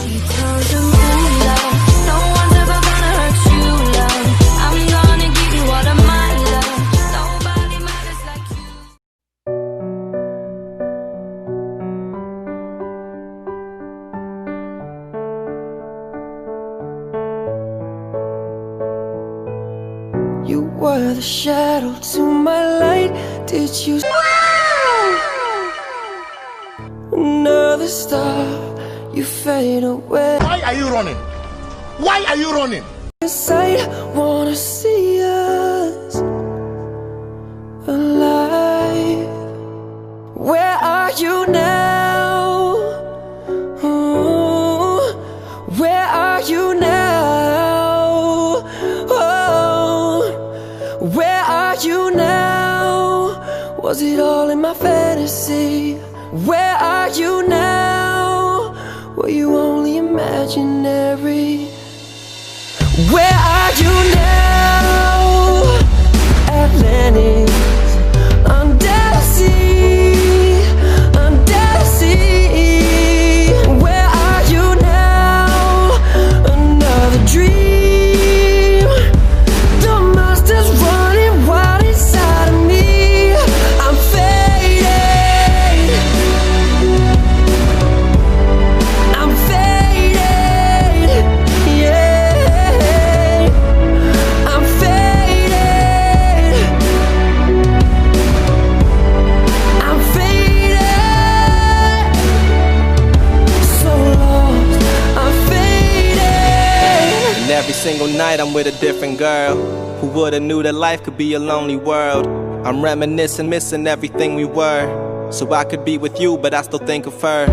He tells him, ooh, love, no one's ever gonna hurt you, love. I'm gonna give you all of my love. Nobody matters like you. You were the shadow to my light. Did you? Another star, you fade away. Why are you running? Why are you running? I wanna see us alive. Where are you now? Ooh, where are you now? Oh, where are you now? Was it all in my fantasy? Where are you now? Were you only imaginary? Where are you now? Atlantis, under the sea, under the sea. Where are you now? Another dream. The monster's running wild inside of me. I'm faded. I'm faded. Yeah. I'm faded. I'm faded. So lost. I'm faded. And every single night I'm with a different girl. Who would've knew that life could be a lonely world? I'm reminiscing, missing everything we were. So I could be with you, but I still think of her.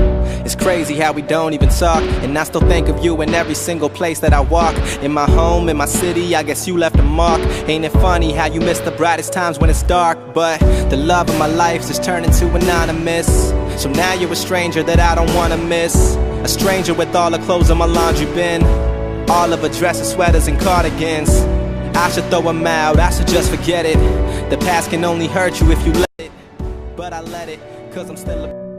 It's crazy how we don't even talk, and I still think of you in every single place that I walk. In my home, in my city, I guess you left a mark. Ain't it funny how you miss the brightest times when it's dark? But the love of my life's just turned into anonymous. So now you're a stranger that I don't wanna miss. A stranger with all the clothes in my laundry bin, all of her dresses, sweaters, and cardigans. I should throw them out, I should just forget it. The past can only hurt you if you let it. But I let it, cause I'm still a